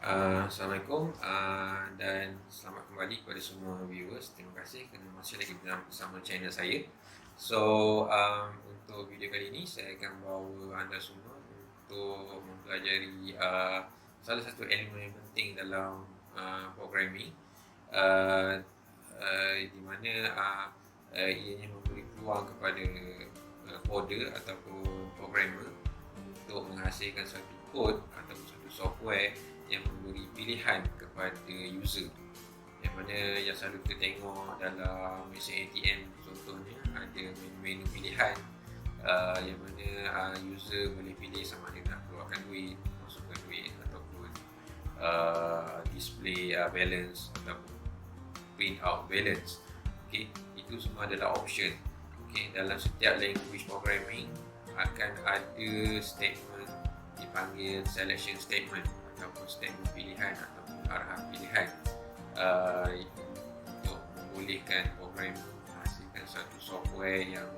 Assalamualaikum dan selamat kembali kepada semua viewers. Terima kasih kerana masih lagi bersama channel saya. So, untuk video kali ini saya akan bawa anda semua untuk mempelajari salah satu elemen yang penting dalam programming, di mana ianya memberi peluang kepada coder ataupun programmer untuk menghasilkan satu kod ataupun satu software yang memberi pilihan kepada user, yang mana yang selalu kita tengok dalam mesin ATM contohnya ada menu pilihan, yang mana user boleh pilih sama ada nak keluarkan duit, masukkan duit ataupun display balance ataupun print out balance. Okay, itu semua adalah option. Okay, dalam setiap language programming akan ada statement dipanggil selection statement ataupun statement pilihan ataupun arahan pilihan, untuk membolehkan programmer menghasilkan satu software yang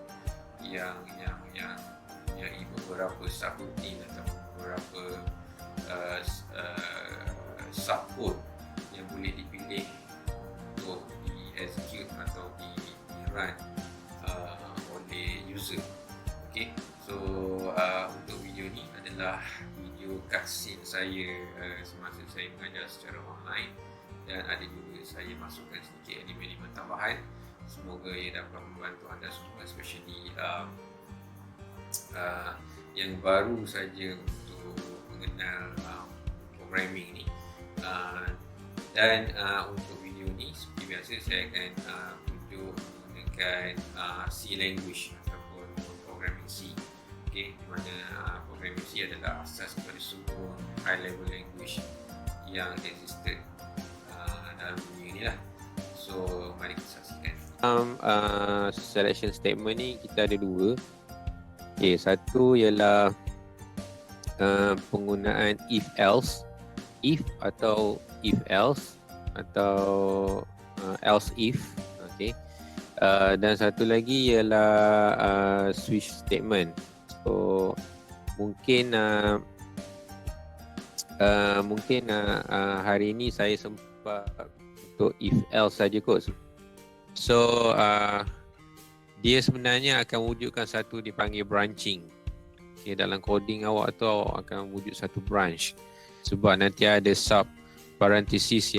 beberapa subroutine atau beberapa subcode yang boleh dipilih untuk di-execute atau di-run oleh user. Okay, so untuk video ni adalah video cutscene saya semasa saya mengajar secara online, dan ada juga saya masukkan sedikit elemen-elemen tambahan. Semoga ia dapat membantu anda semua, especially yang baru saja untuk mengenal programming ni. Dan untuk video ni seperti biasa saya akan tunjuk menggunakan C language ataupun programming C. Okay, di mana programming C adalah asas kepada semua high level language yang existed dalam dunia ni lah. So mari kita saksikan. Selection statement ni kita ada dua. Okay, satu ialah penggunaan if else, if atau if else atau else if. Okay. Dan satu lagi ialah switch statement. So mungkin hari ini saya sempat untuk if else saja kot. So dia sebenarnya akan wujudkan satu dipanggil branching. Okay, dalam coding awak tu awak akan wujud satu branch, sebab nanti ada sub parenthesis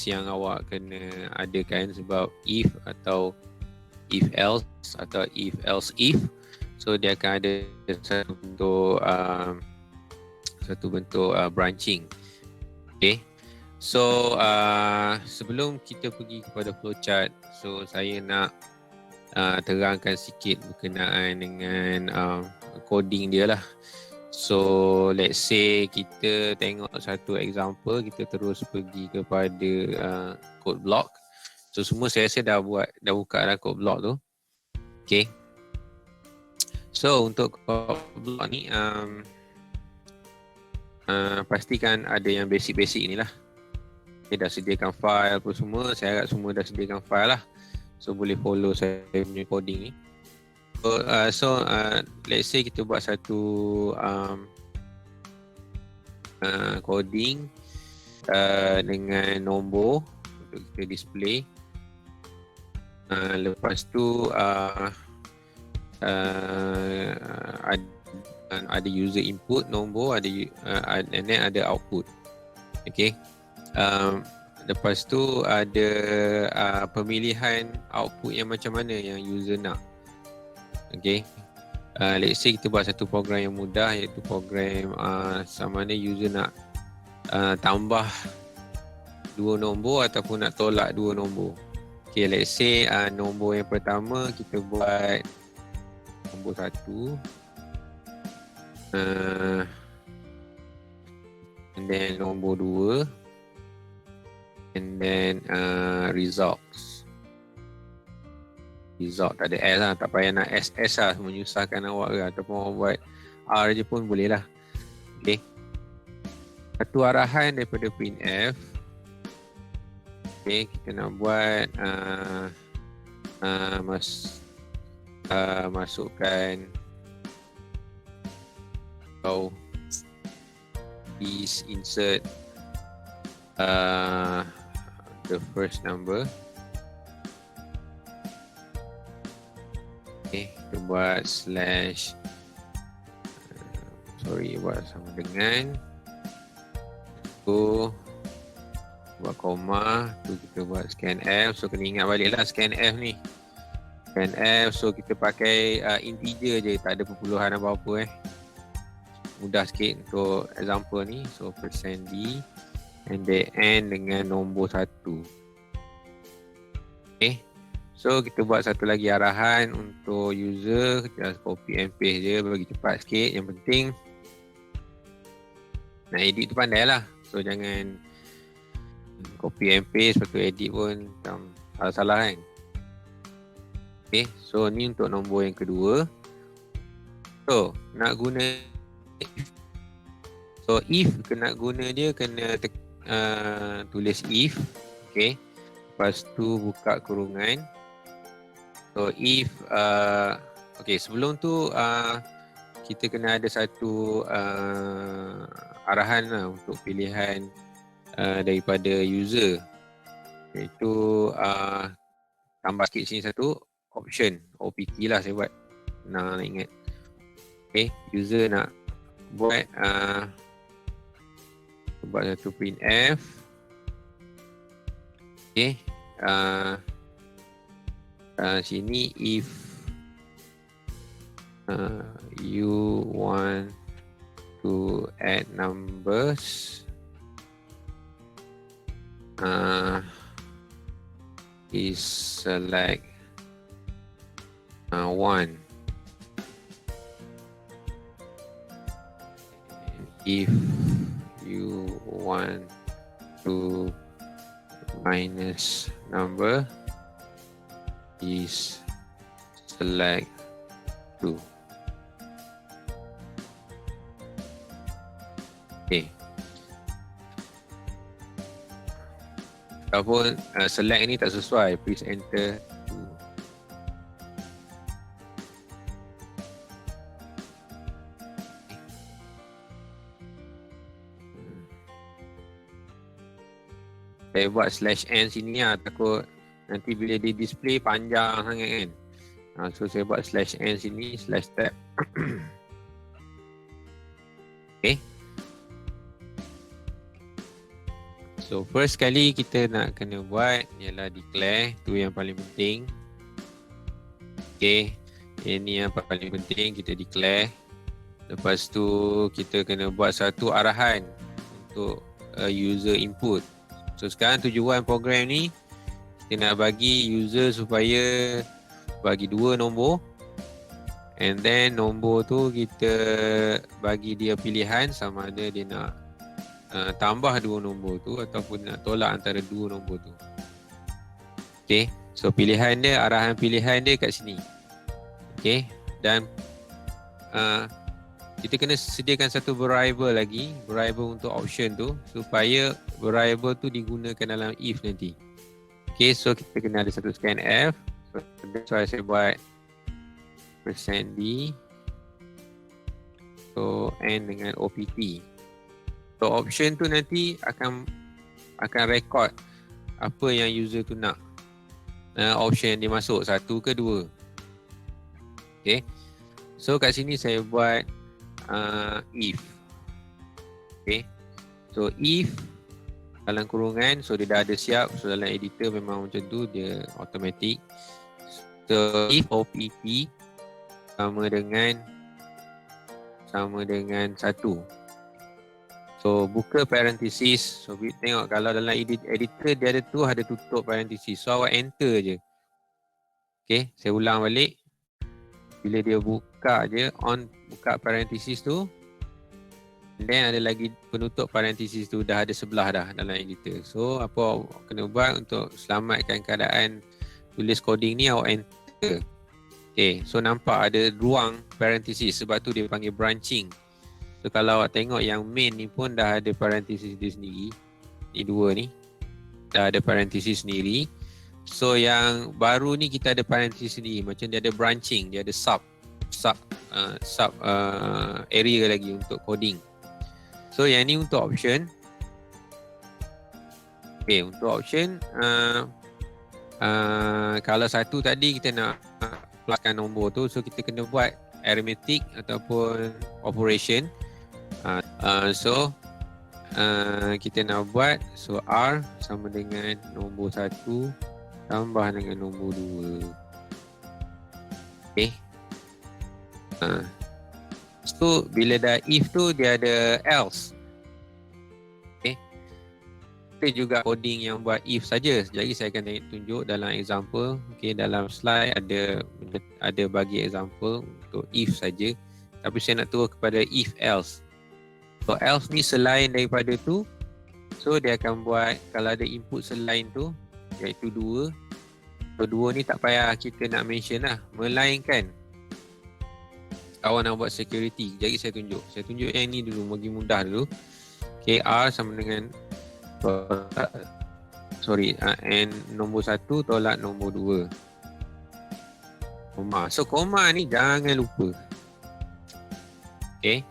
yang awak kena adakan, sebab if atau if else atau if else if. So dia akan ada satu bentuk branching. Okay. So sebelum kita pergi kepada flowchart, so saya nak terangkan sikit berkenaan dengan coding dia lah. So let's say kita tengok satu example, kita terus pergi kepada code block. So semua saya rasa dah buka dah code block tu. Okay. So untuk code block ni pastikan ada yang basic-basic ni lah. Okay, dah sediakan file apa semua, saya harap semua dah sediakan file lah. So boleh follow saya punya coding ni. So let's say kita buat satu coding dengan nombor untuk kita display. Lepas tu ada user input nombor, and then ada output. Okay. Lepas tu ada pemilihan output yang macam mana yang user nak. Okay. Let's say kita buat satu program yang mudah, iaitu program sama mana user nak tambah dua nombor ataupun nak tolak dua nombor. Okay, let's say nombor yang pertama kita buat nombor 1, and then nombor 2, and then results. Result tak ada S lah, tak payah nak SS lah, menyusahkan awak ke, ataupun awak buat R je pun boleh lah. Okay. Satu arahan daripada printf. Okay, kita nak buat masukkan please insert the first number. Okay, kita buat slash buat sama dengan tu, buat koma tu, kita buat scanf. So kena ingat balik lah scanf ni. Scanf, so kita pakai integer je, tak ada perpuluhan apa-apa mudah sikit untuk example ni. So %d and then end dengan nombor 1. Okay, so kita buat satu lagi arahan untuk user. Just copy and paste je, bagi cepat sikit. Yang penting nak edit tu pandai lah. So jangan copy and paste lepas tu edit pun macam salah-salah kan. Okay, so ni untuk nombor yang kedua. So nak guna if nak guna dia kena tulis if. Okay, lepas tu buka kurungan. So if okay, sebelum tu kita kena ada satu arahan lah untuk pilihan daripada user, iaitu tambah sikit sini satu option OPT lah saya buat, nak ingat. Okay, user nak buat satu printf. Okay, sini if you want to add numbers, is select 1. If you want to minus number, is select 2. Okay. Ataupun select ni tak sesuai, please enter 2. Saya buat /n sini lah, takut nanti bila di display panjang sangat kan. So saya buat /n sini, /tab. Okay. So first kali kita nak kena buat ialah declare, tu yang paling penting. Okay, ini yang paling penting, kita declare. Lepas tu kita kena buat satu arahan untuk user input. So sekarang tujuan program ni, kita nak bagi user supaya bagi 2 nombor, and then nombor tu kita bagi dia pilihan sama ada dia nak tambah 2 nombor tu ataupun nak tolak antara 2 nombor tu. Okay, so pilihan dia, arahan pilihan dia kat sini. Okay, dan kita kena sediakan satu variable lagi, variable untuk option tu, supaya variable tu digunakan dalam if nanti. Okay, so kita kena ada satu scanf. So that's why saya buat %d, so n dengan opt. So option tu nanti akan record apa yang user tu nak, option yang dia masuk, 1 ke 2. Okay, so kat sini saya buat if. Okay, so if dalam kurungan, so dia dah ada siap. So dalam editor memang macam tu, dia automatic. So if opt sama dengan 1. So buka parenthesis. So tengok kalau dalam editor dia ada tutup parenthesis. So awak enter je. Okay, saya ulang balik. Bila dia buka je, buka parenthesis tu, then ada lagi penutup parenthesis tu, dah ada sebelah dah dalam editor. So apa awak kena buat untuk selamatkan keadaan tulis coding ni, awak enter. Okay, so nampak ada ruang parenthesis, sebab tu dia panggil branching. So kalau awak tengok yang main ni pun dah ada parenthesis dia sendiri. Ni 2 ni dah ada parenthesis sendiri. So yang baru ni kita ada parenthesis sendiri, macam dia ada branching, dia ada sub area lagi untuk coding. So yang ni untuk option. Okay, untuk option kalau satu tadi kita nak pluskan nombor tu, so kita kena buat arithmetic ataupun operation. So kita nak buat, so R sama dengan nombor 1 tambah dengan nombor 2. Okay. So bila dah if tu dia ada else. Okay. Kita juga coding yang buat if saja. Jadi saya akan tunjuk dalam example. Okay, dalam slide ada bagi example untuk if saja. Tapi saya nak turun kepada if else. So else ni selain daripada tu, so dia akan buat kalau ada input selain tu iaitu 2. So 2 ni tak payah kita nak mention lah, melainkan kawan nak buat security. Jadi saya tunjuk yang ni dulu, bagi mudah dulu. Okay, R sama dengan N nombor 1 tolak nombor 2. Koma. So koma ni jangan lupa. Okay,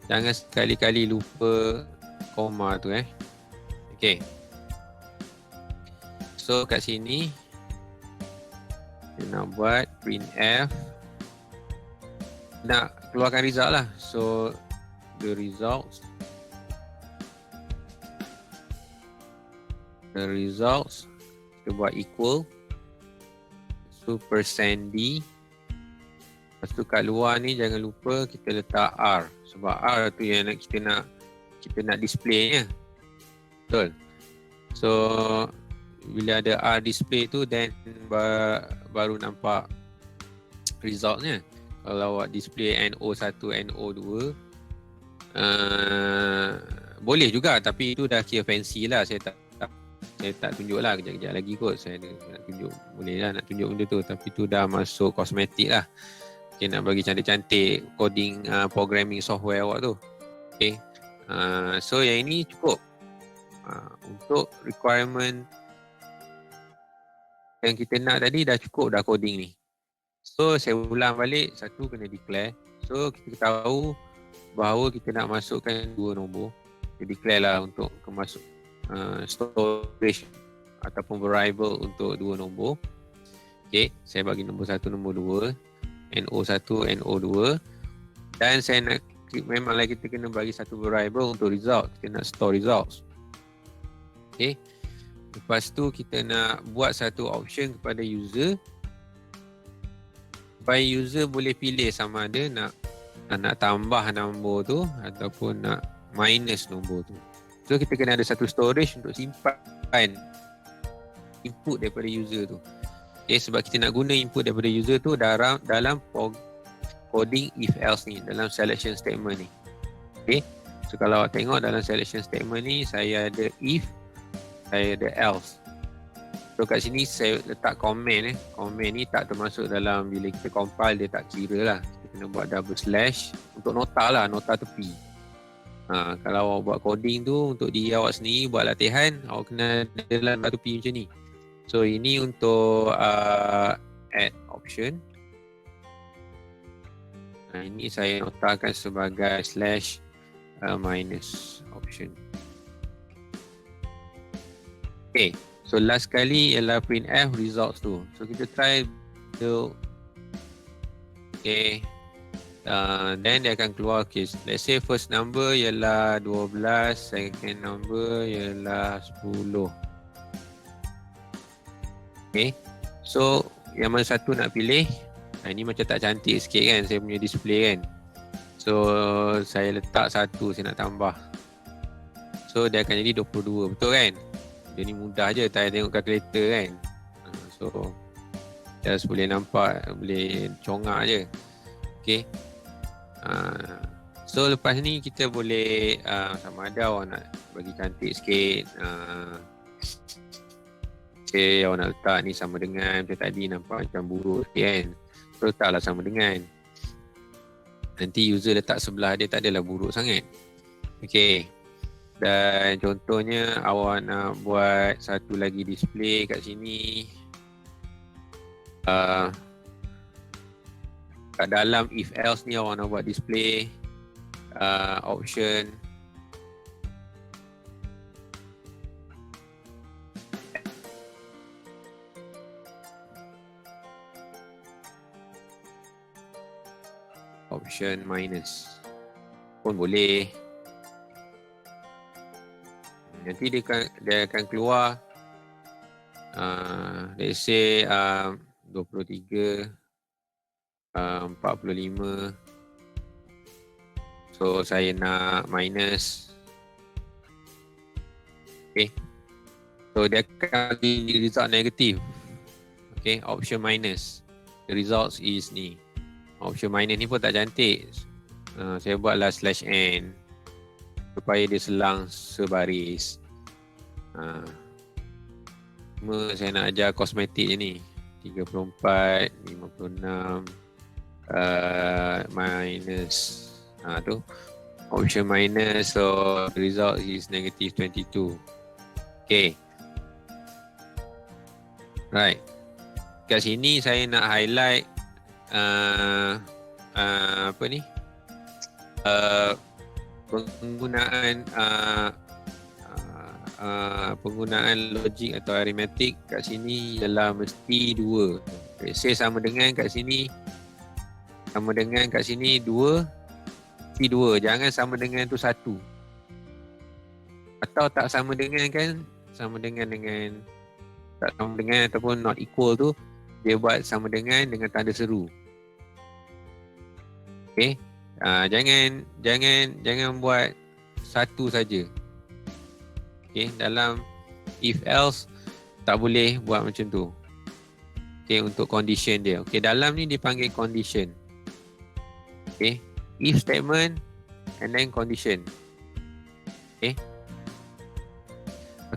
jangan sekali-kali lupa koma tu Okay. So kat sini kita nak buat printf, nak keluarkan result lah. So the results kita buat equal, so %d. Lepas tu kat luar ni jangan lupa kita letak R, sebab R tu yang kita nak displaynya. Betul. So bila ada R display tu, then baru nampak resultnya. Kalau awak display NO1, NO2 boleh juga, tapi itu dah kira fancy lah. Saya tak tunjuk lah, kejap-kejap lagi kot saya nak tunjuk. Boleh lah nak tunjuk benda tu, tapi tu dah masuk kosmetik lah. Okay, nak bagi cantik-cantik coding programming software awak tu. Okay. So yang ini cukup untuk requirement yang kita nak tadi, dah cukup dah coding ni. So saya ulang balik, satu kena declare. So kita tahu bahawa kita nak masukkan 2 nombor. Kita declare lah untuk kemasuk storage ataupun variable untuk 2 nombor. Okay, saya bagi nombor 1, nombor 2, NO1, NO2. Dan saya nak, memanglah kita kena bagi satu variable untuk result. Kita nak store results. Okay. Lepas tu kita nak buat satu option kepada user, supaya user boleh pilih sama ada nak tambah nombor tu ataupun nak minus nombor tu. So kita kena ada satu storage untuk simpan input daripada user tu. Okay, sebab kita nak guna input daripada user tu dalam coding if else ni, dalam selection statement ni. Okay. So kalau awak tengok dalam selection statement ni, saya ada if, saya ada else. So kat sini saya letak comment Comment ni tak termasuk dalam, bila kita compile dia tak kira lah. Kita kena buat double slash untuk nota lah, nota tepi. Kalau awak buat coding tu untuk diri awak sendiri, buat latihan, awak kena ada dalam nota tepi macam ni. So ini untuk add option. Ini saya notakan sebagai slash minus option. Okay, so last kali ialah printf results tu. So kita try do. Okay, then dia akan keluar, okay, let's say first number ialah 12, second number ialah 10. Okay, so yang mana satu nak pilih. Ini macam tak cantik sikit kan saya punya display kan. So saya letak 1, saya nak tambah. So dia akan jadi 22, betul kan? Dia ni mudah je, tak payah tengok calculator kan. So just boleh nampak, boleh congak je. Okay. So lepas ni kita boleh sama ada awak nak bagi cantik sikit. Okay, awak nak letak ni sama dengan macam tadi, nampak macam buruk sikit kan. So letaklah sama dengan. Nanti user letak sebelah dia tak adalah buruk sangat. Okay. Dan contohnya awak nak buat satu lagi display kat sini. Kat dalam if else ni awak nak buat display option. option minus pun boleh. Nanti dia akan keluar let's say 23 45. So saya nak minus. Okay, so dia akan bagi result negatif. Okay, option minus, the results is ni. Option minus ni pun tak cantik. Saya buatlah /n supaya dia selang sebaris. Cuma saya nak ajar kosmetik je ni. 34, 56 minus tu option minus, so the result is negative 22. Okay, right. Kat sini saya nak highlight apa ni, penggunaan logik atau arithmetic kat sini ialah mesti 2. Let's say sama dengan kat sini 2, mesti 2. Jangan sama dengan tu 1. Atau tak sama dengan kan, sama dengan tak sama dengan ataupun not equal tu, dia buat sama dengan tanda seru. Okay, jangan buat satu saja. Okay, dalam if else tak boleh buat macam tu. Okay, untuk condition dia. Okay, dalam ni dipanggil condition. Okay, if statement and then condition. Okay.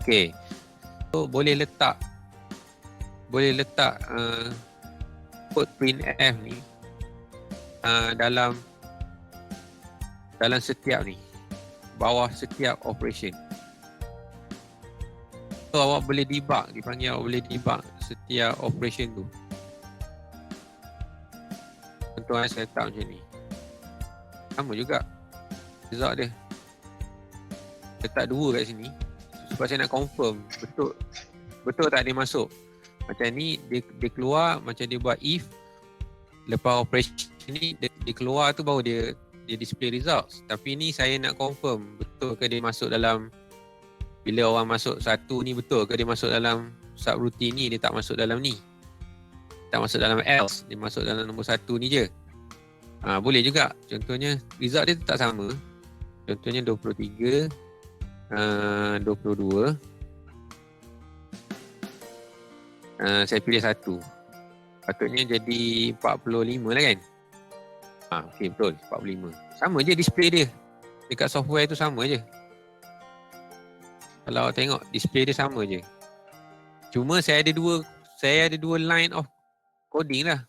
Okay, so boleh letak code printf ni dalam setiap ni, bawah setiap operation. So awak boleh debug, dipanggil awak boleh debug setiap operation tu. Contoh saya letak macam ni, sama juga result dia. Letak 2 kat sini sebab saya nak confirm betul tak dia masuk. Macam ni dia keluar, macam dia buat if, lepas operation ni dia keluar tu baru dia display results. Tapi ni saya nak confirm betul ke dia masuk dalam, bila orang masuk satu ni betul ke dia masuk dalam subroutine ni, dia tak masuk dalam ni, tak masuk dalam else, dia masuk dalam nombor 1 ni je. Boleh juga. Contohnya result dia tak sama. Contohnya 23, 22. Saya pilih 1. Patutnya jadi 45 lah kan. Okey, betul, 45. Sama je display dia. Dekat software tu sama je. Kalau awak tengok display dia sama je. Cuma saya ada dua line of coding lah.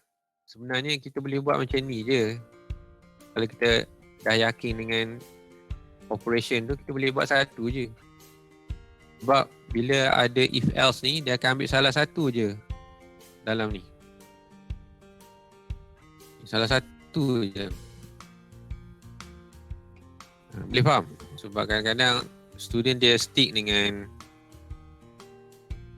Sebenarnya kita boleh buat macam ni je. Kalau kita dah yakin dengan operation tu, kita boleh buat satu je. Sebab bila ada if else ni, dia akan ambil salah satu je dalam ni. Salah satu je. Boleh faham? Sebab kadang-kadang student dia stick dengan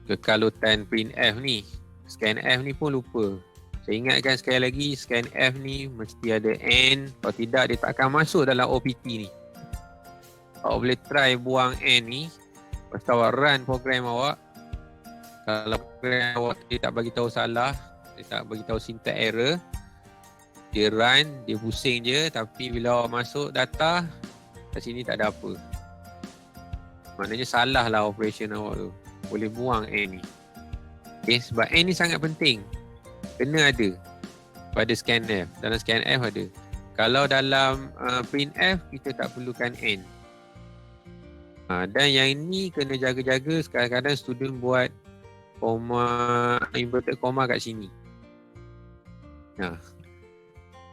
kekalutan printf ni. Scanf ni pun lupa. Saya ingatkan sekali lagi, scanf ni mesti ada n. Kalau tidak, dia tak akan masuk dalam OPT ni. Awak boleh try buang n ni, lepas tu awak run program awak. Kalau program awak dia tak bagi tahu salah, dia tak bagi tahu syntax error, dia run, dia pusing je. Tapi bila awak masuk data, kat sini tak ada apa. Maknanya salah lah operation awak tu. Boleh buang n ni. Okay, sebab n ni sangat penting. Kena ada pada scanf. Dalam scanf ada. Kalau dalam printf, kita tak perlukan n. Dan yang ini kena jaga-jaga. Kadang-kadang student buat inverted comma kat sini.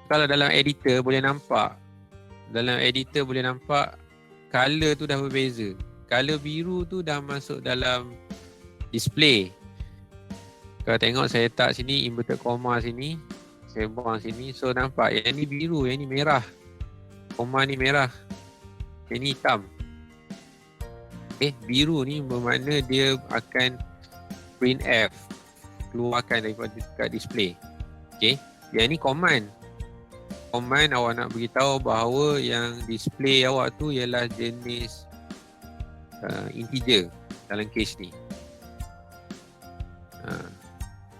Kalau dalam editor boleh nampak. Dalam editor boleh nampak color tu dah berbeza. Color biru tu dah masuk dalam display. Kalau tengok saya letak sini inverted comma sini, saya buang sini. So nampak yang ni biru, yang ni merah. Comma ni merah, yang ni hitam. Biru ni bermakna dia akan printf, keluarkan daripada dekat display. Yang ni command. command awak nak beritahu bahawa yang display awak tu ialah jenis integer dalam case ni.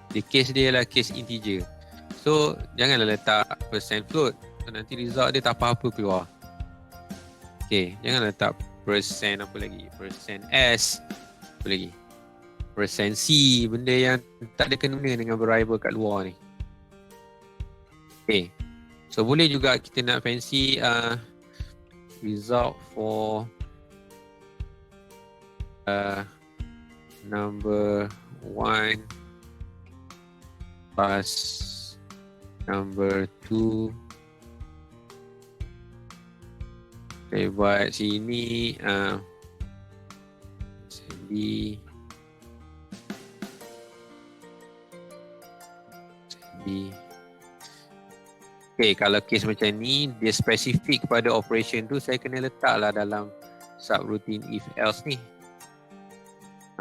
The case dia ialah case integer. So janganlah letak percent float. So, nanti result dia tak apa-apa keluar. Okay, jangan letak percent apa lagi, percent S apa lagi, percent C, benda yang tak ada kena dengan variable kat luar ni. Okay, so boleh juga kita nak fancy result for number 1 plus number 2. Saya buat sini sini. Okay, kalau case macam ni dia spesifik kepada operation tu, saya kena letaklah dalam subroutine if else ni.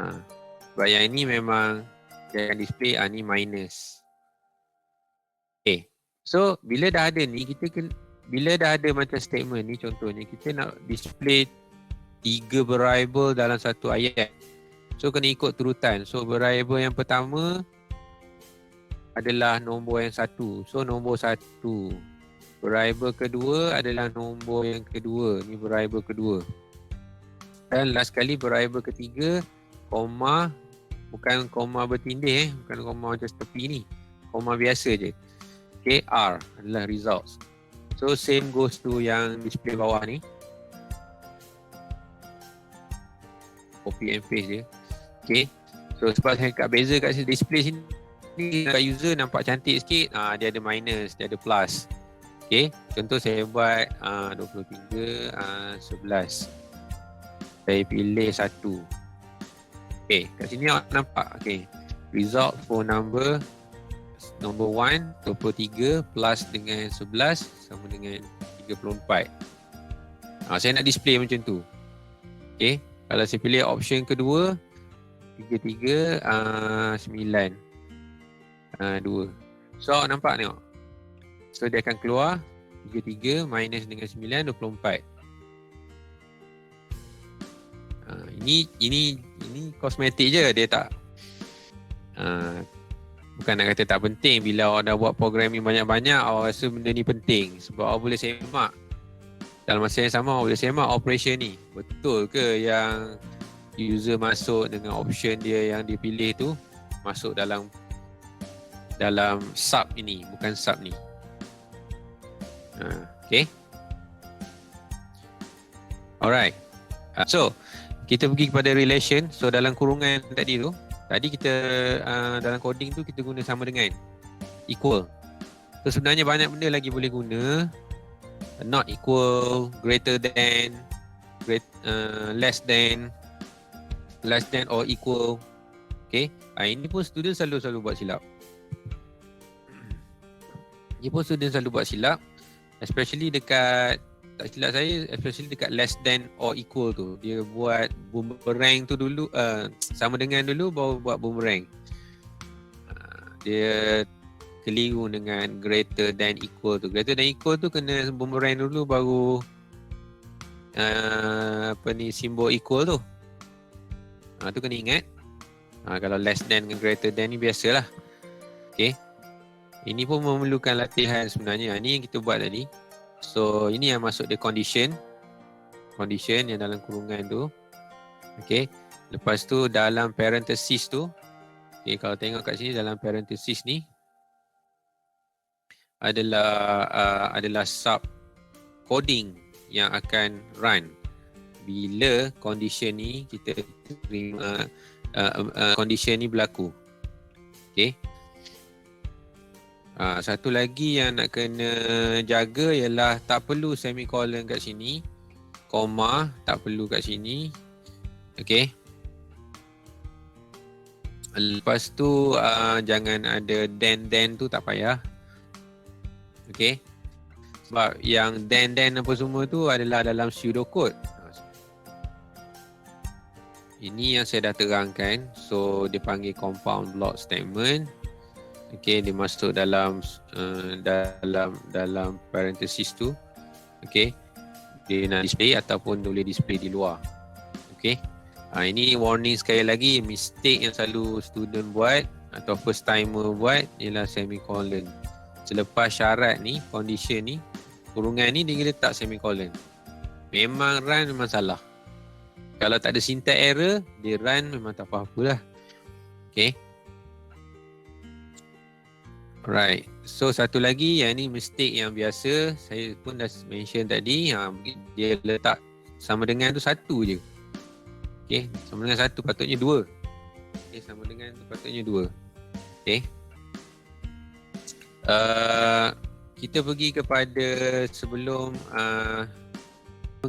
Sebab yang ini memang jangan display ni minus. Okay, so bila dah ada ni bila dah ada macam statement ni, contohnya kita nak display 3 variable dalam satu ayat. So kena ikut turutan. So variable yang pertama adalah nombor yang 1. So nombor 1. Variable kedua adalah nombor yang kedua. Ni variable kedua. Dan last kali variable ketiga, koma, bukan koma bertindih, bukan koma macam tepi ni. Koma biasa je. Okay, R adalah results. So same goes to yang display bawah ni. Copy and paste je. Okay. So sebab saya kat beza kat display sini, kat user nampak cantik sikit. Dia ada minus, dia ada plus. Okay. Contoh saya buat 23, 11. Saya pilih 1. Okay. Kat sini awak nampak. Okay. Result for number 1, 23 plus dengan 11 sama dengan 34. Saya nak display macam tu. Okay. Kalau saya pilih option kedua, 33, 9, 2. So awak nampak tengok. So dia akan keluar 33 minus dengan 9, 24. Ini kosmetik je, dia tak bukan nak kata tak penting. Bila awak dah buat programming banyak-banyak, awak rasa benda ni penting sebab awak boleh semak dalam masa yang sama, awak boleh semak operation ni. Betul ke yang user masuk dengan option dia yang dia pilih tu masuk dalam sub ini, bukan sub ni. Okay. Alright. So kita pergi kepada relation. So dalam kurungan tadi kita dalam coding tu kita guna sama dengan, equal. So sebenarnya banyak benda lagi boleh guna. Not equal, greater than, less than or equal. Okay. Ini pun student selalu buat silap. Especially dekat, tak silap saya, especially dekat less than or equal tu. Dia buat boomerang tu dulu, sama dengan dulu baru buat boomerang. Dia keliru dengan greater than equal tu. Greater than equal tu kena boomerang dulu baru simbol equal tu. Tu kena ingat. Kalau less than dengan greater than ni biasalah. Okay. Ini pun memerlukan latihan sebenarnya. Ini yang kita buat tadi. So ini yang masuk dia condition yang dalam kurungan tu. Okay. Lepas tu dalam parenthesis tu, okay, kalau tengok kat sini dalam parenthesis ni adalah sub coding yang akan run bila condition ni kita terima condition ni berlaku. Okay. Satu lagi yang nak kena jaga ialah tak perlu semicolon kat sini, koma tak perlu kat sini. Okay. Lepas tu jangan ada then tu, tak payah. Okay. Sebab yang then apa semua tu adalah dalam pseudocode. Ini yang saya dah terangkan. So dia panggil compound block statement. Okay, dia masuk dalam dalam parenthesis tu. Okay, dia nak display ataupun boleh display di luar. Okay, ini warning sekali lagi, mistake yang selalu student buat atau first timer buat ialah semicolon. Selepas syarat ni, condition ni, kurungan ni dia letak semicolon. Memang run memang salah. Kalau tak ada syntax error, dia run memang tak apa-apa lah. Okay. Alright. So satu lagi yang ni mistake yang biasa, saya pun dah mention tadi, dia letak sama dengan tu satu je. Okay. Sama dengan satu, patutnya dua. Okay. Sama dengan tu patutnya dua. Okay. Kita pergi kepada sebelum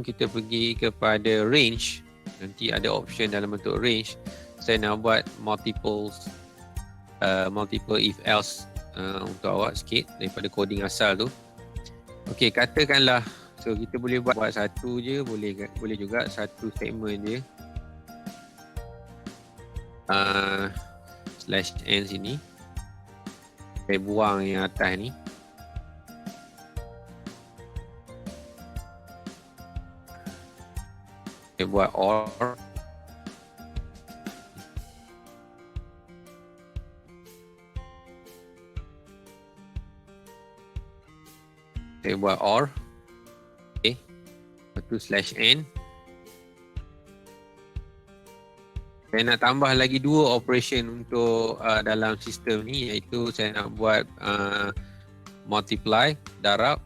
kita pergi kepada range. Nanti ada option dalam bentuk range. Saya nak buat multiple if else untuk awak sikit daripada coding asal tu. Okey, katakanlah so kita boleh buat satu je, boleh juga satu statement je. Slash n sini. Saya buang yang atas ni. Saya buat or. Saya buat or. Okay. Lepas tu slash n. Saya nak tambah lagi dua operation untuk dalam sistem ni, iaitu saya nak buat multiply, darab,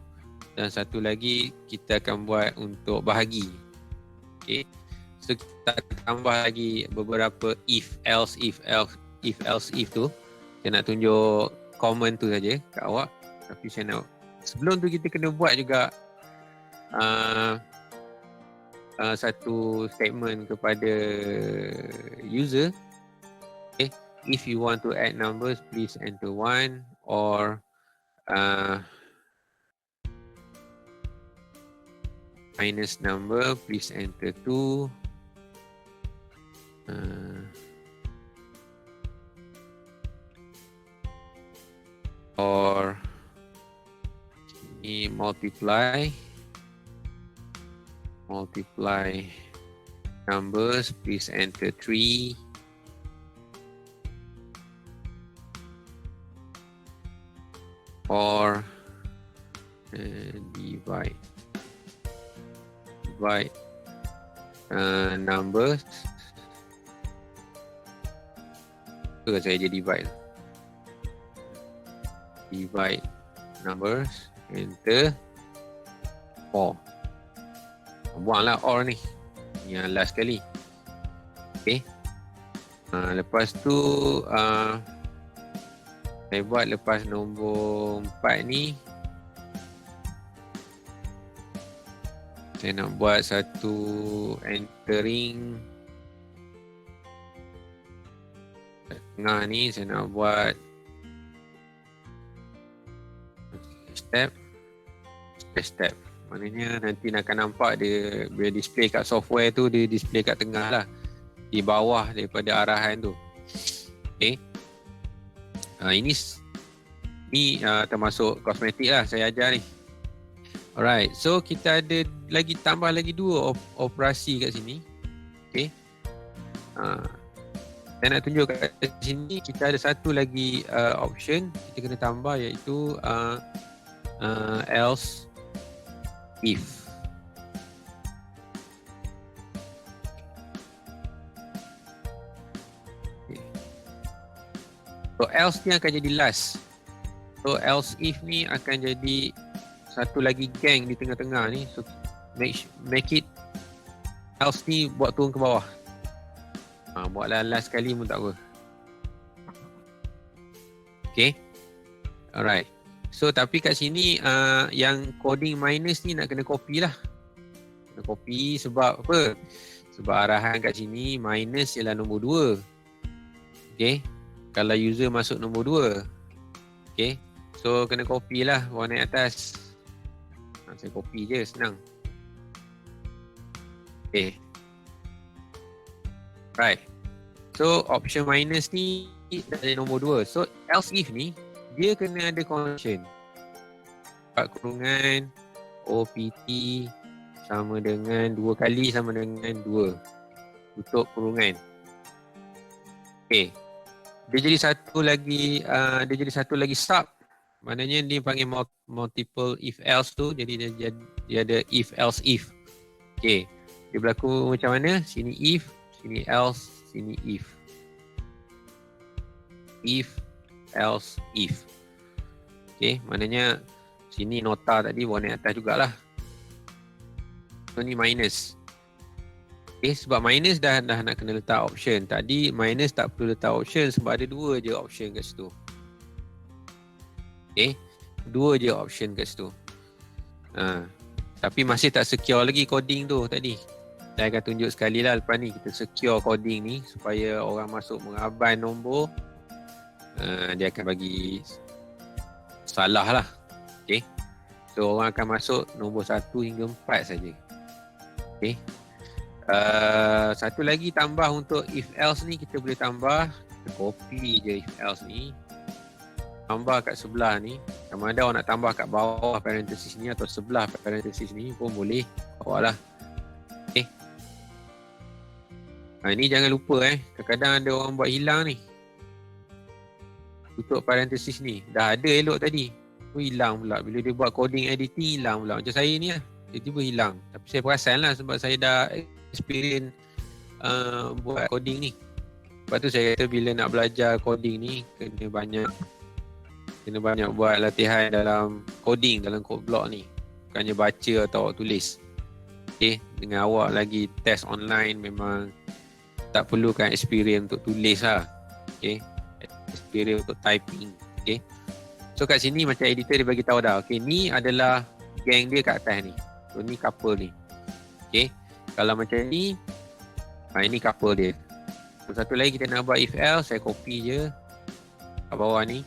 dan satu lagi kita akan buat untuk bahagi. Okay. So kita tambah lagi beberapa if else tu. Saya nak tunjuk common tu saja kat awak. Tapi saya nak, sebelum tu kita kena buat juga satu statement kepada user. Okay. If you want to add numbers, please enter 1 or minus number, please enter 2. Or ini multiply numbers, please enter 3. Or divide numbers. Itu saya je divide numbers, enter 4. Buanglah or ni, yang last kali. Okay. Lepas tu saya buat lepas nombor 4 ni, saya nak buat satu entering tengah ni. Saya nak buat step. Maknanya nanti akan nampak dia bila display kat software tu, dia display kat tengah lah, di bawah daripada arahan tu. Okay. Ini termasuk kosmetik lah saya ajar ni. Alright, so kita ada tambah lagi dua operasi kat sini. Okay. Saya nak tunjuk kat sini, kita ada satu lagi option kita kena tambah, iaitu else if. Okay. So else ni akan jadi last. So else if ni akan jadi satu lagi gang di tengah-tengah ni. So make it else ni buat turun ke bawah. Buatlah last sekali pun tak apa. Okay. Alright. So tapi kat sini yang coding minus ni nak kena copy lah. Kena copy sebab apa? Sebab arahan kat sini minus ialah nombor 2. Okay. Kalau user masuk nombor 2. Okay. So kena copy lah warna atas. Saya copy je, senang. Okay. Right. So option minus ni dari nombor 2. So else if ni dia kena ada condition. 4 kurungan OPT sama dengan 2 kali sama dengan 2 tutup kurungan. Okey. Dia jadi satu lagi sub. Maknanya dia panggil multiple if else tu, jadi dia ada if else if. Okey. Dia berlaku macam mana? Sini if, sini else, sini if. If else if. Okey, maknanya sini nota tadi warna atas jugalah. So ni minus. Sebab minus dah nak kena letak option. Tadi minus tak perlu letak option sebab ada 2 je option kat situ. 2 je option kat situ. Tapi masih tak secure lagi coding tu tadi. Saya akan tunjuk sekali lah lepas ni kita secure coding ni supaya orang masuk mengaban nombor, dia akan bagi salah lah. So orang akan masuk nombor 1 hingga 4 saja. Satu lagi tambah untuk if else ni, kita boleh tambah, kita copy je if else ni, tambah kat sebelah ni. Sama ada orang nak tambah kat bawah parenthesis ni atau sebelah parenthesis ni pun boleh, bawa lah. Ini jangan lupa kadang-kadang ada orang buat hilang ni, tutup parenthesis ni, dah ada elok tadi tu hilang pula. Bila dia buat coding editing hilang pula. Macam saya ni lah, tiba-tiba hilang. Tapi saya perasan lah sebab saya dah experience buat coding ni. Lepas tu saya kata bila nak belajar coding ni kena banyak buat latihan dalam coding, dalam code block ni. Bukannya baca atau awak tulis. Dengan awak lagi test online memang tak perlukan experience untuk tulis lah. Experience untuk typing. So kat sini macam editor dia bagi tahu dah. Ni adalah gang dia kat atas ni. So ni couple ni. Kalau macam ni, ini couple dia. So, satu lagi kita nak buat if else, saya copy je kat bawah ni.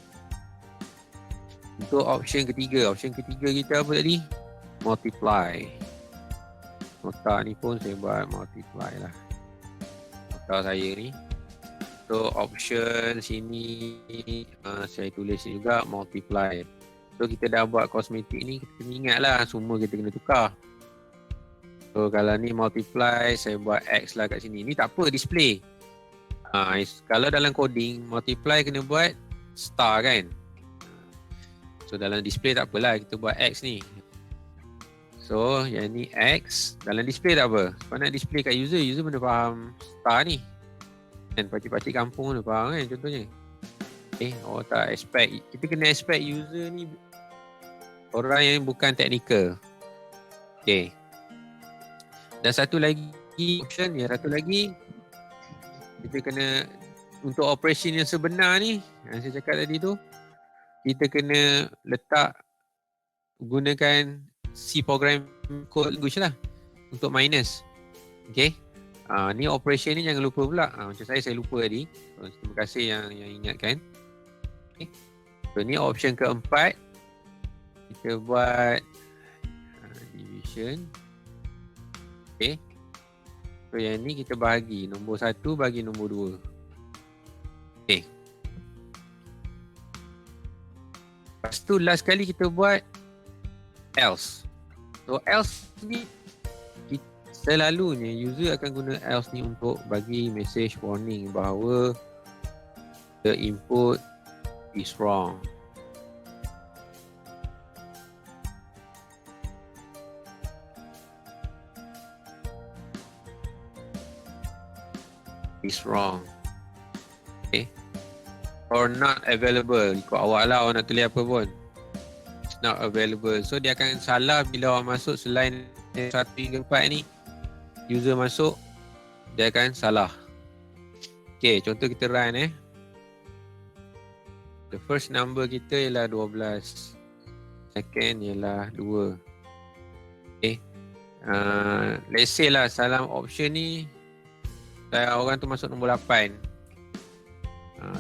Untuk option ketiga kita apa tadi? Multiply. Nota ni pun saya buat multiply lah. Nota saya ni. So option sini saya tulis juga multiply. So kita dah buat kosmetik ni, kita kena ingat lah semua kita kena tukar. So kalau ni multiply, saya buat X lah kat sini. Ni tak apa, display. Kalau dalam coding, multiply kena buat star kan. So dalam display tak apalah, kita buat X ni. So yang ni X, dalam display tak apa. Sebab nak display kat user mana faham star ni. Dan pakcik-pakcik kampung mana faham kan contohnya. Orang tak expect, kita kena expect user ni orang yang bukan teknikal. Dan satu lagi option, satu lagi kita kena untuk operation yang sebenar ni yang saya cakap tadi tu, kita kena letak gunakan C program code language lah untuk minus. Ni operation ni jangan lupa pula. Macam saya lupa tadi. Terima kasih yang ingatkan. So ni option keempat, kita buat division. So yang ni kita bahagi nombor 1 bagi nombor 2. Lepas tu last kali kita buat else. So else ni selalunya user akan guna else ni untuk bagi message warning bahawa the input is wrong. Is wrong. Or not available. Ikut awak lah awak nak tulis apa pun. It's not available. So dia akan salah bila awak masuk selain 1 hingga 4 ni. User masuk, dia akan salah. Contoh kita run The first number kita ialah 12. Second ialah 2. Let's say lah salam option ni orang tu masuk nombor 8.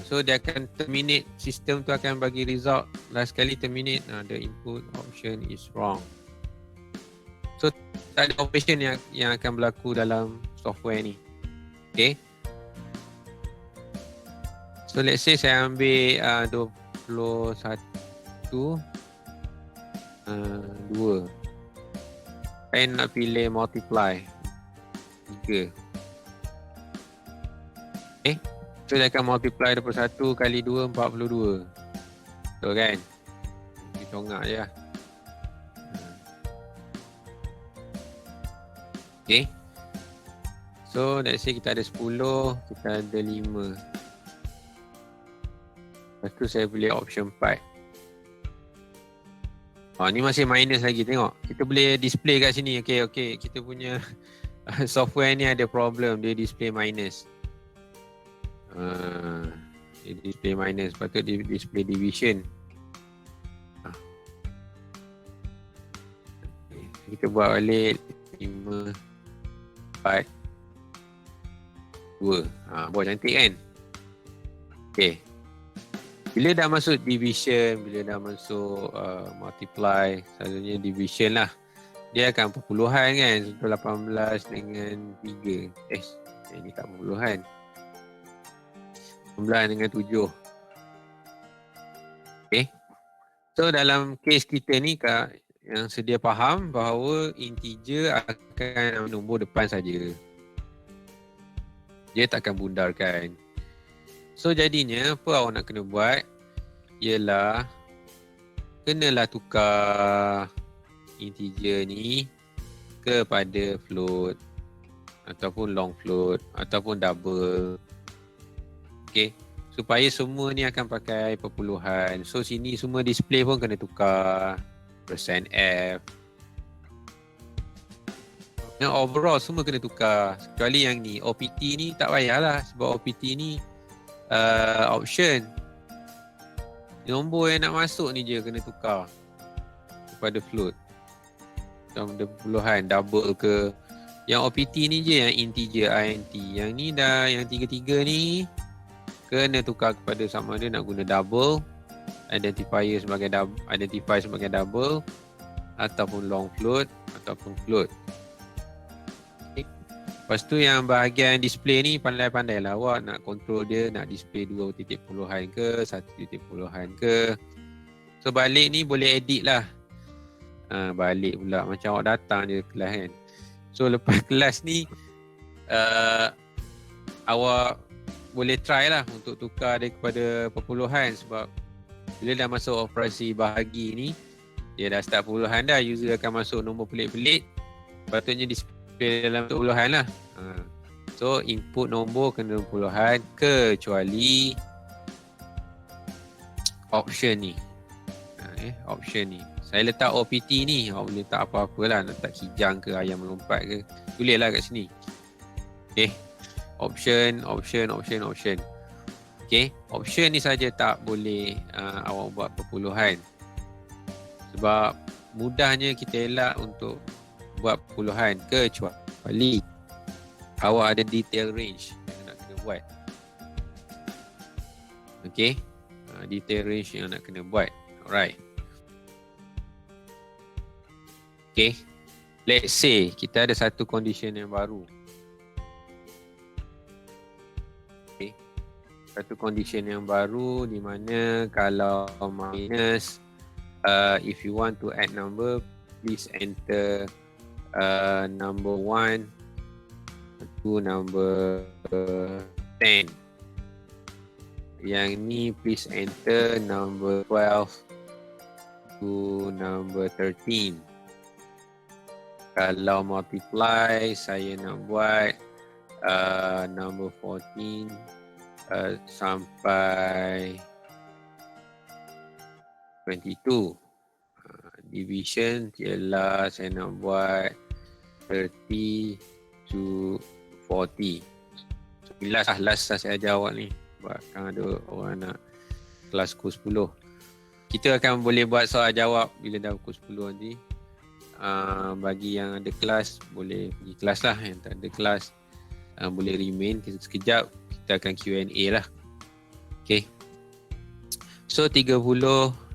So dia akan terminate, sistem tu akan bagi result last kali terminate, the input option is wrong. So tak ada operation yang akan berlaku dalam software ni. So let's say saya ambil 2. Saya nak pilih multiply 3. So dia akan multiply 21 kali 2, 42. Betul kan? Kita congak je lah. Okay. So let's say kita ada 10, kita ada 5. Lepas tu saya pilih option 4. Ni masih minus lagi, tengok. Kita boleh display kat sini. Okay. Kita punya software ni ada problem, dia display minus. Dia display minus, patut dia display division. Kita buat balik 5, 4, 2. Buat cantik kan? Okay. Bila dah masuk division, bila dah masuk multiply, selalunya division lah. Dia akan perpuluhan kan. Contoh 18 dengan 3. Ini tak perpuluhan. 19 dengan 7. Okay. So dalam kes kita ni, yang sedia faham bahawa integer akan nombor depan saja. Dia takkan bundarkan. So jadinya apa awak nak kena buat ialah kenalah tukar integer ni kepada float ataupun long float ataupun double. Okay. Supaya semua ni akan pakai perpuluhan. So sini semua display pun kena tukar %F. Yang overall semua kena tukar. Kecuali yang ni OPT ni tak payahlah, sebab OPT ni option. Nombor yang nak masuk ni je kena tukar kepada float. Macam perpuluhan double ke. Yang OPT ni je yang integer int. Yang ni dah, yang 3 ni kena tukar kepada sama ada nak guna double, identifier sebagai double ataupun long float ataupun float. Okay. Lepas tu yang bahagian display ni pandai-pandai lah awak nak control dia, nak display 2 titik puluhan ke 1 titik puluhan ke. So balik ni boleh edit lah. Balik pula macam awak datang je kelas kan. So lepas kelas ni awak boleh try lah untuk tukar dia kepada perpuluhan, sebab bila dah masuk operasi bahagi ni, dia dah start puluhan dah, user akan masuk nombor pelik-pelik, patutnya display dalam puluhan lah. So input nombor kena puluhan kecuali option ni. Option ni saya letak OPT ni, awak boleh letak apa-apa lah, letak kijang ke, ayam melompat ke, tulis lah kat sini. Okay. Option. Okay. Option ni saja tak boleh awak buat perpuluhan. Sebab mudahnya kita elak untuk buat perpuluhan kecuali awak ada detail range yang nak kena buat. Okay. Detail range yang nak kena buat. Alright. Okay. Let's say kita ada satu condition yang baru. Satu condition yang baru di mana kalau minus, if you want to add number, please enter number 1 to number 10. Yang ni please enter number 12 to number 13. Kalau multiply, saya nak buat number 14 sampai 22. Division ialah saya nak buat 30 to 40. So, last lah saya ajar awak ni. Sebab kan ada orang nak kelas pukul 10. Kita akan boleh buat soal jawab bila dah pukul 10 nanti. Bagi yang ada kelas, boleh pergi kelas lah. Yang tak ada kelas, boleh remain sekejap. Kita akan Q&A lah. Okay. So 30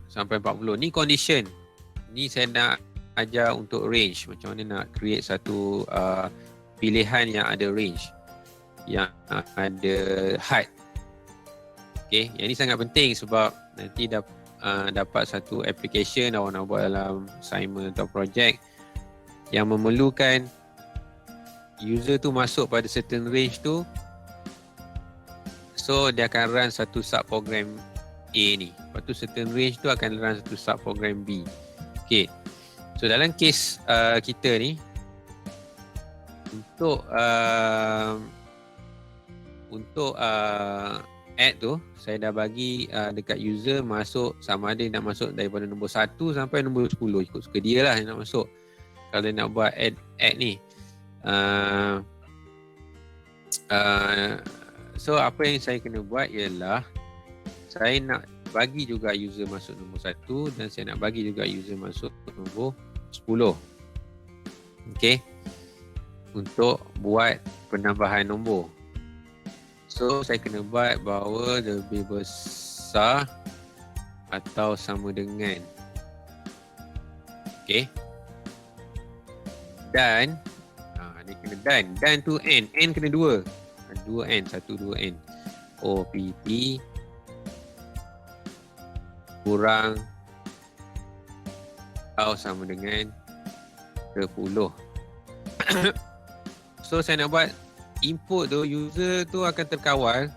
sampai 40 ni condition. Ni saya nak ajar untuk range. Macam mana nak create satu pilihan yang ada range, yang ada height. Okay. Yang ni sangat penting sebab nanti dapat satu application awak nak buat dalam assignment atau project yang memerlukan user tu masuk pada certain range tu, so dia akan run satu sub program A ni, lepas tu certain range tu akan run satu sub program B. Okay, so dalam case kita ni untuk add tu saya dah bagi dekat user masuk sama ada nak masuk daripada nombor 1 sampai nombor 10, ikut suka dia lah yang nak masuk. Kalau dia nak buat add ni so apa yang saya kena buat ialah saya nak bagi juga user masuk nombor 1 dan saya nak bagi juga user masuk nombor 10. Okay, untuk buat penambahan nombor. So saya kena buat bahawa lebih besar atau sama dengan. Okay. Dan dia kena dan tu n kena 2 n, 1 2 n. OPP kurang atau sama dengan 10. So saya nak buat input tu, user tu akan dikawal.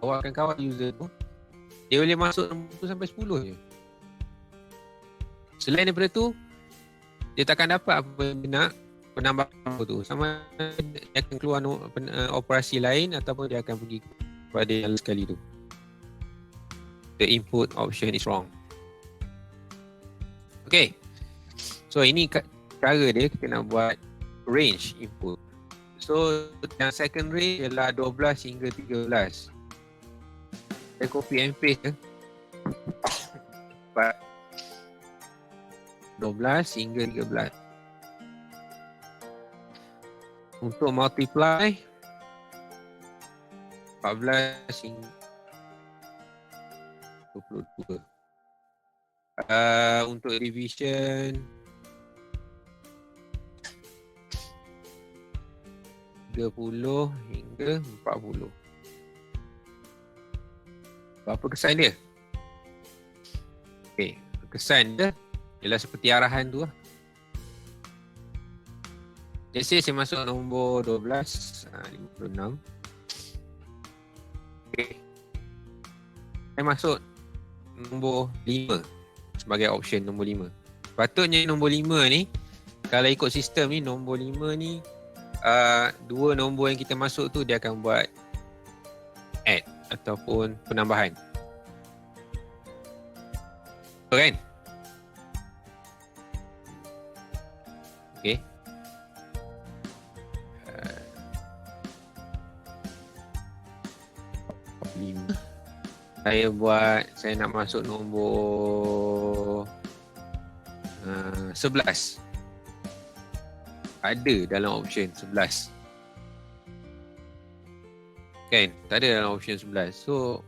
Awak akan kawal user tu. Dia boleh masuk nombor sampai 10 je. Selain daripada tu, dia takkan dapat apa yang dia nak penambahan tu. Sama dia akan keluar operasi lain ataupun dia akan pergi kepada yang sekali tu. The input option is wrong. Okay. So ini cara dia kita nak buat range input. So yang second range ialah 12 hingga 13. Saya copy and paste 12 hingga 13. Untuk multiply 14 hingga 22. Untuk division 30 hingga 40. Apa kesan dia? Okay, kesan dia ialah seperti arahan tu lah. Let's say saya masuk nombor 12, 56. Okay. Saya masuk nombor 5 sebagai option nombor 5. Patutnya nombor 5 ni, kalau ikut sistem ni, nombor 5 ni dua nombor yang kita masuk tu dia akan buat add ataupun penambahan. Betul kan? Okay. Saya nak masuk nombor 11. Ada dalam option 11. Kan? Tak ada dalam option 11. So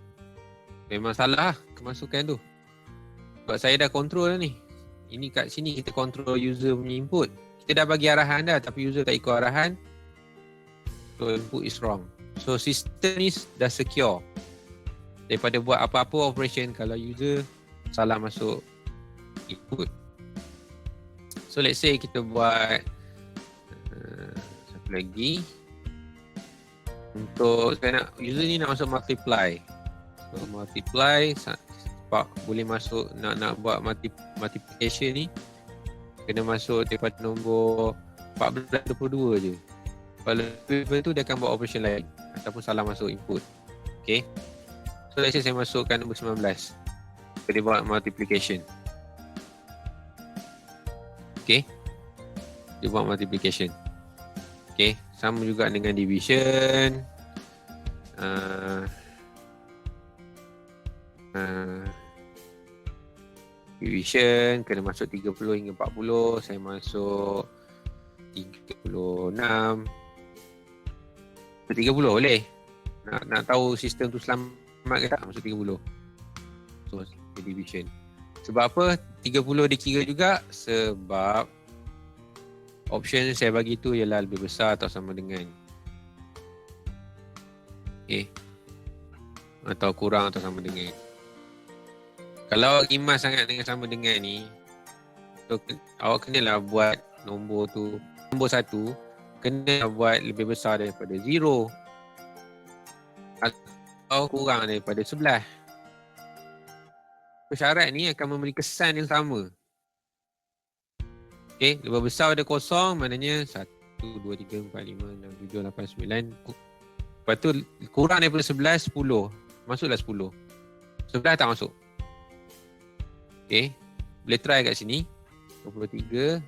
memang salah kemasukan tu. Sebab saya dah control ni. Ini kat sini kita control user punya input. Kita dah bagi arahan dah tapi user tak ikut arahan. So input is wrong. So sistem ni dah secure daripada buat apa-apa operation kalau user salah masuk input. So let's say kita buat satu lagi. Untuk saya nak user ni nak masuk multiply. So multiply boleh masuk nak buat multiplication ni kena masuk daripada nombor 14 22 je. Kalau lebih tu dia akan buat operation lain ataupun salah masuk input. Okay. So let's say saya masukkan nombor 19. Dia buat multiplication. Okay. Dia buat multiplication. Okay. Sama juga dengan division. Division kena masuk 30 hingga 40. Saya masuk 36. 30 boleh. Nak tahu sistem tu selamat ke tak masuk 30. So division. Sebab apa 30 dikira juga? Sebab option saya bagi tu ialah lebih besar atau sama dengan. Okay. atau kurang atau sama dengan. Kalau rimas sangat dengan sama dengan ni, so, awak kenalah buat nombor tu, nombor 1 kena buat lebih besar daripada 0 atau kurang daripada 11. Syarat ni akan memberi kesan yang sama. Okey, lebih besar daripada kosong maknanya 1, 2, 3, 4, 5, 6, 7, 8, 9. Lepas tu kurang daripada 11, 10. Masuklah 10. 11 tak masuk. Okey, boleh try kat sini. 23,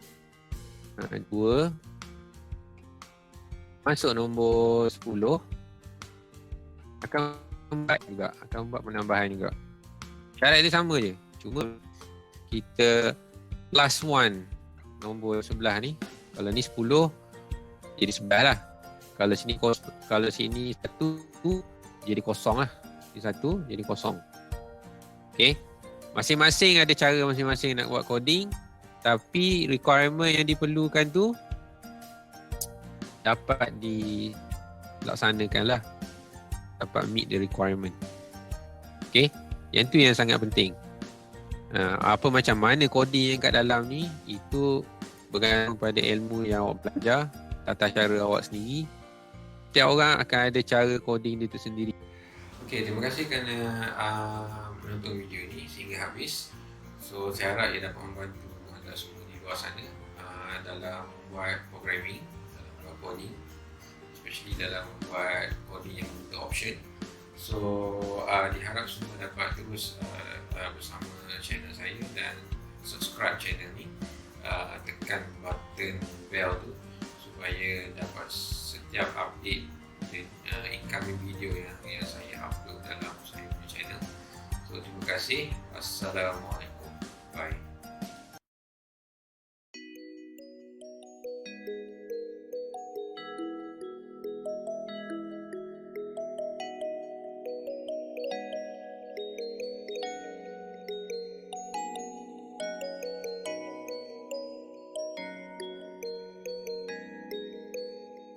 2. Masuk nombor 10. Akan buat penambahan juga. Syarat dia sama je. Cuma kita plus 1 nombor sebelah ni. Kalau ni 10 jadi 11 lah. Kalau sini 1 jadi kosong lah. Ini 1 jadi kosong. Okay. Masing-masing ada cara masing-masing nak buat coding. Tapi requirement yang diperlukan tu dapat dilaksanakan lah. Dapat meet the requirement. Okay. Yang tu yang sangat penting. Apa macam mana coding yang kat dalam ni, itu bergantung pada ilmu yang awak belajar, tata cara awak sendiri. Setiap orang akan ada cara coding dia tu sendiri. Okay, terima kasih kerana menonton video ni sehingga habis. So, saya harap ia dapat membantu anda semua di luar sana dalam membuat programming, dalam membuat coding, especially dalam membuat coding yang bentuk option. So, diharap semua dapat terus bersama channel saya dan subscribe channel ni, tekan button bell tu supaya dapat setiap update incoming video yang saya upload dalam saya punya channel. So, terima kasih. Assalamualaikum. Bye.